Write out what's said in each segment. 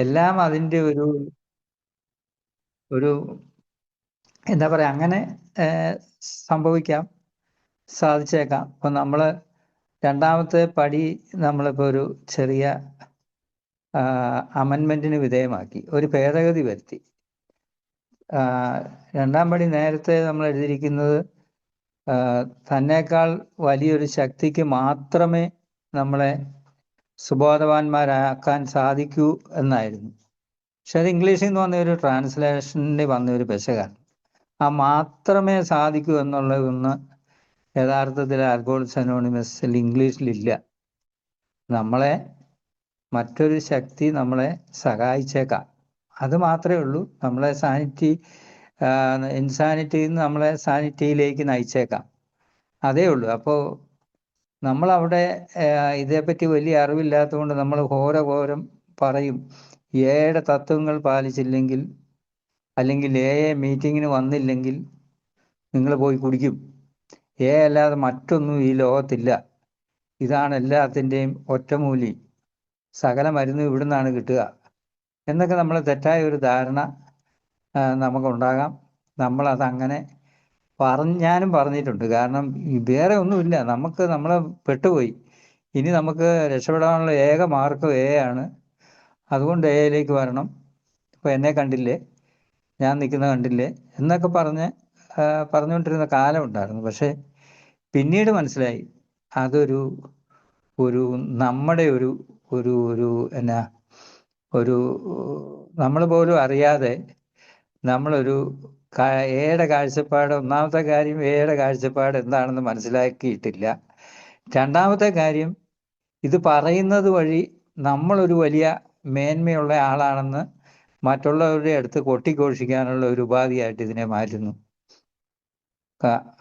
എല്ലാം അതിൻ്റെ ഒരു എന്താ പറയുക, അങ്ങനെ സംഭവിക്കാം, സാധിച്ചേക്കാം. അപ്പം നമ്മൾ രണ്ടാമത്തെ പടി നമ്മളിപ്പോൾ ഒരു ചെറിയ അമെൻമെൻറ്റിന് വിധേയമാക്കി, ഒരു ഭേദഗതി വരുത്തി. രണ്ടാം പടി നേരത്തെ നമ്മൾ എഴുതിയിരിക്കുന്നത് തന്നേക്കാൾ വലിയൊരു ശക്തിക്ക് മാത്രമേ നമ്മളെ സുബോധവാന്മാരാക്കാൻ സാധിക്കൂ എന്നായിരുന്നു. പക്ഷെ അത് ഇംഗ്ലീഷിൽ നിന്ന് വന്ന ഒരു ട്രാൻസ്ലേഷനിൽ വന്ന ഒരു പെശകാണ്. ആ മാത്രമേ സാധിക്കൂ എന്നുള്ളതൊന്ന് യഥാർത്ഥത്തിൽ ആൽക്കഹോളിക്സ് അനോണിമസിൽ ഇംഗ്ലീഷിലില്ല. നമ്മളെ മറ്റൊരു ശക്തി നമ്മളെ സഹായിച്ചേക്കാം, അത് മാത്രമേ ഉള്ളൂ. നമ്മളെ ഇൻസാനിറ്റിയിൽ നിന്ന് നമ്മളെ സാനിറ്റിയിലേക്ക് നയിച്ചേക്കാം, അതേ ഉള്ളൂ. അപ്പോൾ നമ്മളവിടെ ഇതേപ്പറ്റി വലിയ അറിവില്ലാത്തതുകൊണ്ട് നമ്മൾ ഘോരം പറയും, എയുടെ തത്വങ്ങൾ പാലിച്ചില്ലെങ്കിൽ, അല്ലെങ്കിൽ മീറ്റിങ്ങിന് വന്നില്ലെങ്കിൽ നിങ്ങൾ പോയി കുടിക്കും, അല്ലാതെ മറ്റൊന്നും ഈ ലോകത്തില്ല, ഇതാണ് എല്ലാത്തിൻ്റെയും ഒറ്റമൂലി, സകല മരുന്നും ഇവിടുന്നാണ് കിട്ടുക എന്നൊക്കെ നമ്മൾ തെറ്റായ ഒരു ധാരണ നമുക്കുണ്ടാകാം. നമ്മളതങ്ങനെ ഞാനും പറഞ്ഞിട്ടുണ്ട്. കാരണം വേറെ ഒന്നുമില്ല, നമ്മളെ പെട്ടുപോയി. ഇനി നമുക്ക് രക്ഷപ്പെടാനുള്ള ഏക മാർഗം ആണ്. അതുകൊണ്ട് എയിലേക്ക് വരണം. ഇപ്പോൾ എന്നെ കണ്ടില്ലേ, ഞാൻ നിൽക്കുന്ന കണ്ടില്ലേ എന്നൊക്കെ പറഞ്ഞുകൊണ്ടിരുന്ന കാലം ഉണ്ടായിരുന്നു. പക്ഷേ പിന്നീട് മനസ്സിലായി അതൊരു നമ്മുടെ നമ്മൾ പോലും അറിയാതെ നമ്മളൊരു എയുടെ കാഴ്ചപ്പാട്, ഒന്നാമത്തെ കാര്യം എയുടെ കാഴ്ചപ്പാട് എന്താണെന്ന് മനസ്സിലാക്കിയിട്ടില്ല. രണ്ടാമത്തെ കാര്യം, ഇത് പറയുന്നത് വഴി നമ്മളൊരു വലിയ മേന്മയുള്ള ആളാണെന്ന് മറ്റുള്ളവരുടെ അടുത്ത് കൊട്ടിഘോഷിക്കാനുള്ള ഒരു ഉപാധിയായിട്ട് ഇതിനെ മാറ്റുന്നു.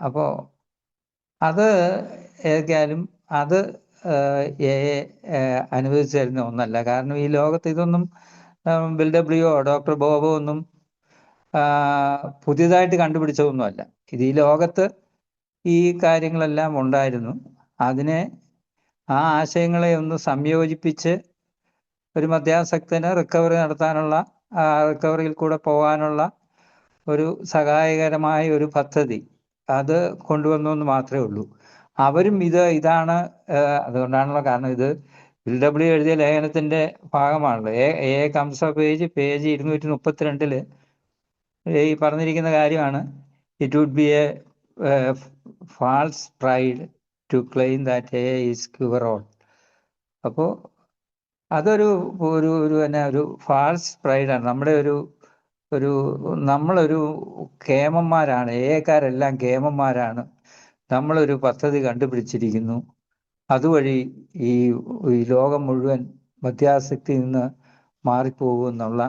അപ്പോൾ അത് ഏതായാലും അത് അനുവദിച്ചു തരുന്ന ഒന്നല്ല. കാരണം ഈ ലോകത്ത് ഇതൊന്നും ബിൽ ഡബ്ല്യുओ ഡോക്ടർ ബോബോ ഒന്നും പുതിയതായിട്ട് കണ്ടുപിടിച്ചതൊന്നുമല്ല. ഇത് ഈ ലോകത്ത് ഈ കാര്യങ്ങളെല്ലാം ഉണ്ടായിരുന്നു. അതിനെ ആ ആശയങ്ങളെ ഒന്ന് സംയോജിപ്പിച്ച് ഒരു മദ്യാസക്തന് റിക്കവറി നടത്താനുള്ള, റിക്കവറിയിൽ കൂടെ പോകാനുള്ള ഒരു സഹായകരമായ ഒരു പദ്ധതി അത് കൊണ്ടുവന്നു എന്ന് മാത്രമേ ഉള്ളൂ. അവരും ഇതാണ് അതുകൊണ്ടാണല്ലോ, കാരണം ഇത് ബിൽ ഡബ്ല്യു എഴുതിയ ലേഖനത്തിൻ്റെ ഭാഗമാണല്ലോ. കംസ് ഓഫ് പേജ് 232 ഈ പറഞ്ഞിരിക്കുന്ന കാര്യമാണ്. It would be a false pride to claim that is cure all. അപ്പോൾ അതൊരു ഫാൾസ് പ്രൈഡാണ്. നമ്മളൊരു കേമന്മാരാണ്, കാരെല്ലാം കേമന്മാരാണ്. നമ്മളൊരു പദ്ധതി കണ്ടുപിടിച്ചിരിക്കുന്നു, അതുവഴി ഈ ലോകം മുഴുവൻ മദ്യാസക്തിയിൽ നിന്ന് മാറിപ്പോകുമെന്നുള്ള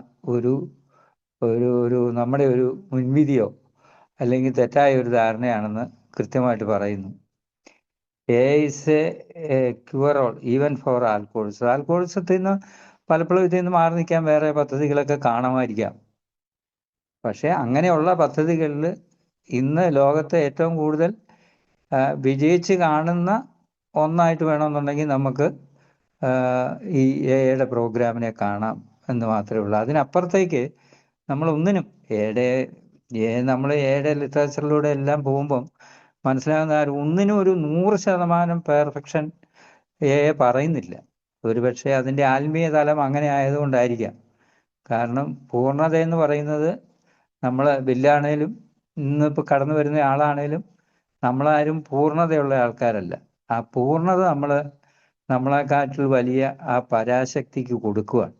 നമ്മുടെ ഒരു മുൻവിധിയോ അല്ലെങ്കിൽ തെറ്റായ ഒരു ധാരണയാണെന്ന് കൃത്യമായിട്ട് പറയുന്നു. Is a cure all even for ആൽക്കഹോളിസത്തിൽ നിന്ന് പലപ്പോഴും ഇതിൽ നിന്ന് മാറി നിൽക്കാൻ വേറെ പദ്ധതികളൊക്കെ കാണുമായിരിക്കാം. പക്ഷേ അങ്ങനെയുള്ള പദ്ധതികളിൽ ഇന്ന് ലോകത്തെ ഏറ്റവും കൂടുതൽ വിജയിച്ച് കാണുന്ന ഒന്നായിട്ട് വേണമെന്നുണ്ടെങ്കിൽ നമുക്ക് ഈ എയുടെ പ്രോഗ്രാമിനെ കാണാം എന്ന് മാത്രമേ ഉള്ളൂ. അതിനപ്പുറത്തേക്ക് നമ്മളൊന്നിനും നമ്മൾ എയുടെ ലിറ്ററേച്ചറിലൂടെ എല്ലാം പോകുമ്പം മനസ്സിലാകുന്ന ഒന്നിനും ഒരു 100% പെർഫെക്ഷൻ പറയുന്നില്ല. ഒരുപക്ഷെ അതിൻ്റെ ആത്മീയ തലം അങ്ങനെ ആയതുകൊണ്ടായിരിക്കാം. കാരണം പൂർണ്ണത എന്ന് പറയുന്നത്, നമ്മൾ ബില്ലാണേലും ഇന്നിപ്പോൾ കടന്നു വരുന്ന ആളാണേലും നമ്മളാരും പൂർണ്ണതയുള്ള ആൾക്കാരല്ല. ആ പൂർണ്ണത നമ്മളെക്കാട്ടിൽ വലിയ ആ പരാശക്തിക്ക് കൊടുക്കുകയാണ്.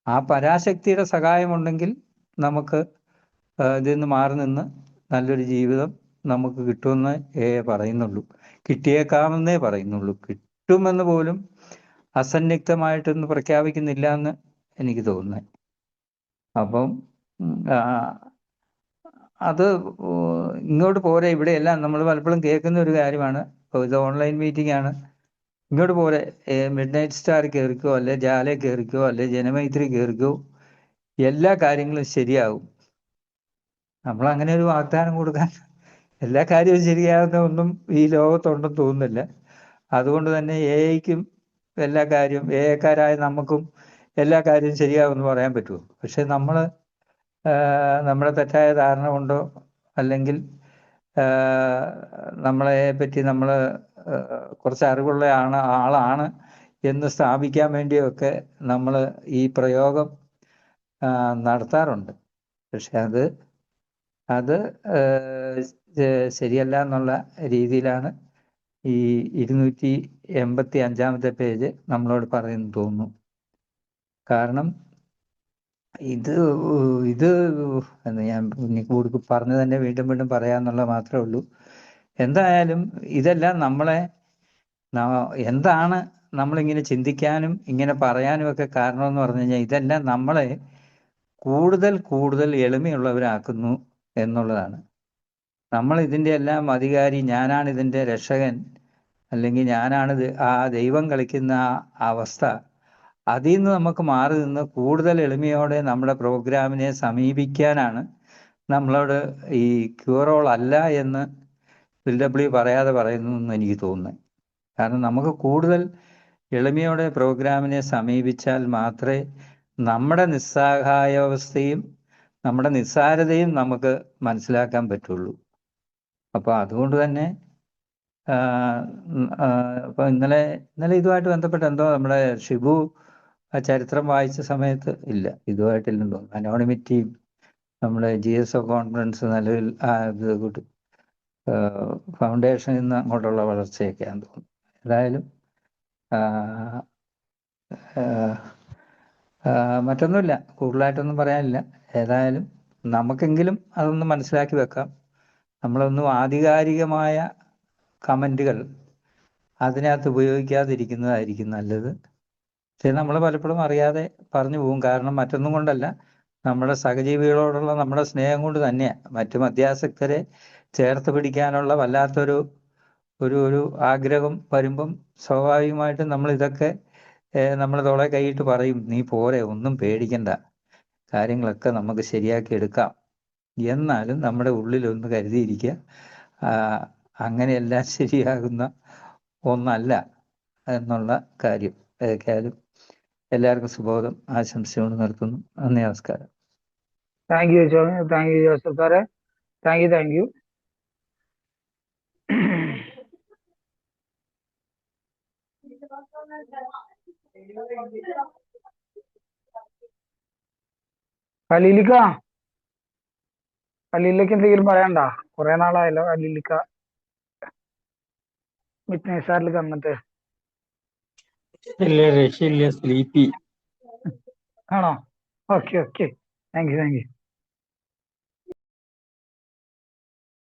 ആ പരാശക്തിയുടെ സഹായമുണ്ടെങ്കിൽ നമുക്ക് ഇതിൽ നിന്ന് മാറി നിന്ന് നല്ലൊരു ജീവിതം നമുക്ക് കിട്ടുമെന്ന് പറയുന്നുള്ളൂ. കിട്ടിയേക്കാമെന്നേ പറയുന്നുള്ളൂ. കിട്ടുമെന്ന് പോലും അസന്നിഗ്ധമായിട്ടൊന്നും പ്രഖ്യാപിക്കുന്നില്ല എന്ന് എനിക്ക് തോന്നുന്നത്. അപ്പം അത് ഇങ്ങോട്ട് പോരെ, ഇവിടെയെല്ലാം നമ്മൾ പലപ്പോഴും കേൾക്കുന്ന ഒരു കാര്യമാണ്. ഇപ്പോൾ ഇത് ഓൺലൈൻ മീറ്റിംഗ് ആണ്, ഇങ്ങോട്ട് പോരെ, മിഡ് നൈറ്റ് സ്റ്റാർ കയറിക്കോ, അല്ലെ ജാലെ കയറിക്കോ, അല്ലെ ജനമൈത്രി കയറിക്കോ, എല്ലാ കാര്യങ്ങളും ശരിയാകും. നമ്മളങ്ങനെ ഒരു വാഗ്ദാനം കൊടുക്കാൻ എല്ലാ കാര്യവും ശരിയാകുന്ന ഒന്നും ഈ ലോകത്തുണ്ടെന്ന് തോന്നുന്നില്ല. അതുകൊണ്ട് തന്നെ എഐക്കും എല്ലാ കാര്യവും, എക്കാരായ നമുക്കും എല്ലാ കാര്യവും ശരിയാകുമെന്ന് പറയാൻ പറ്റുമോ? പക്ഷെ നമ്മൾ നമ്മുടെ തെറ്റായ ധാരണ കൊണ്ടോ അല്ലെങ്കിൽ നമ്മളെ പറ്റി നമ്മൾ കുറച്ച് അറിവുള്ള ആളാണ് എന്ന് സ്ഥാപിക്കാൻ വേണ്ടിയൊക്കെ നമ്മൾ ഈ പ്രയോഗം നടത്താറുണ്ട്. പക്ഷെ അത് ശരിയല്ല എന്നുള്ള രീതിയിലാണ് ഈ 285 പേജ് നമ്മളോട് പറയുന്നു തോന്നുന്നു. കാരണം ഇത് ഞാൻ കൂടുതൽ പറഞ്ഞു തന്നെ വീണ്ടും വീണ്ടും പറയാന്നുള്ള മാത്രമേ ഉള്ളൂ. എന്തായാലും ഇതെല്ലാം നമ്മളെ എന്താണ് നമ്മളിങ്ങനെ ചിന്തിക്കാനും ഇങ്ങനെ പറയാനും ഒക്കെ കാരണമെന്ന് പറഞ്ഞു കഴിഞ്ഞാൽ ഇതെല്ലാം നമ്മളെ കൂടുതൽ കൂടുതൽ എളിമയുള്ളവരാക്കുന്നു എന്നുള്ളതാണ്. നമ്മൾ ഇതിൻ്റെ എല്ലാം അധികാരി, ഞാനാണ് ഇതിൻ്റെ രക്ഷകൻ, അല്ലെങ്കിൽ ഞാനാണ് ആ ദൈവം കളിക്കുന്ന ആ അവസ്ഥ, അതിൽ നിന്ന് നമുക്ക് മാറി നിന്ന് കൂടുതൽ എളിമയോടെ നമ്മുടെ പ്രോഗ്രാമിനെ സമീപിക്കാനാണ് നമ്മളോട് ഈ ക്യൂറോൾ അല്ല എന്ന് LW പറയാതെ പറയുന്നു എന്ന് എനിക്ക് തോന്നുന്നത്. കാരണം നമുക്ക് കൂടുതൽ എളിമയോടെ പ്രോഗ്രാമിനെ സമീപിച്ചാൽ മാത്രമേ നമ്മുടെ നിസ്സഹായാവസ്ഥയും നമ്മുടെ നിസ്സാരതയും നമുക്ക് മനസ്സിലാക്കാൻ പറ്റുള്ളൂ. അപ്പോൾ അതുകൊണ്ട് തന്നെ ഇപ്പോൾ ഇന്നലെ ഇതുമായിട്ട് ബന്ധപ്പെട്ട് എന്തോ നമ്മുടെ ഷിബു ആ ചരിത്രം വായിച്ച സമയത്ത് ഇതുമായിട്ടില്ലെന്ന് തോന്നുന്നു. അനോണിമിറ്റിയും നമ്മുടെ GSO കോൺഫറൻസ് നിലവിൽ ഫൗണ്ടേഷനിൽ നിന്ന് അങ്ങോട്ടുള്ള വളർച്ചയൊക്കെയാണെന്ന് തോന്നുന്നു. ഏതായാലും മറ്റൊന്നുമില്ല, കൂടുതലായിട്ടൊന്നും പറയാനില്ല. ഏതായാലും നമുക്കെങ്കിലും അതൊന്ന് മനസ്സിലാക്കി വെക്കാം. നമ്മളൊന്നും ആധികാരികമായ കമൻറ്റുകൾ അതിനകത്ത് ഉപയോഗിക്കാതിരിക്കുന്നതായിരിക്കും നല്ലത്. പക്ഷേ നമ്മൾ പലപ്പോഴും അറിയാതെ പറഞ്ഞു പോകും. കാരണം മറ്റൊന്നും കൊണ്ടല്ല, നമ്മുടെ സഹജീവികളോടുള്ള നമ്മുടെ സ്നേഹം കൊണ്ട് തന്നെയാണ്. മറ്റു മദ്യാസക്തരെ ചേർത്ത് പിടിക്കാനുള്ള വല്ലാത്തൊരു ഒരു ആഗ്രഹം വരുമ്പം സ്വാഭാവികമായിട്ടും നമ്മൾ ഇതൊക്കെ നമ്മൾ തോളെ കൈയിട്ട് പറയും, നീ പോരെ, ഒന്നും പേടിക്കണ്ട, കാര്യങ്ങളൊക്കെ നമുക്ക് ശരിയാക്കി എടുക്കാം. എന്നാലും നമ്മുടെ ഉള്ളിലൊന്ന് കരുതിയിരിക്കുക, അങ്ങനെയെല്ലാം ശരിയാകുന്ന ഒന്നല്ല എന്നുള്ള കാര്യം. ഏതൊക്കെയായാലും എല്ലാവർക്കും സുബോധം ആശംസിച്ചുകൊണ്ട് നിർത്തുന്നു. നന്ദി, നമസ്കാരം. താങ്ക് യു ജോസഫ് സാറേ. Thank you. ഖലീലിക്ക എന്തെങ്കിലും പറയണ്ട? കുറെ നാളായല്ലോ ഖലീലിക്ക മിഡ്നൈറ്റ് സ്റ്റാറിൽ വന്നിട്ട്. രക്ഷയില്ല, സ്ലീപ്പി ആണോ? ഓക്കെ. Thank you.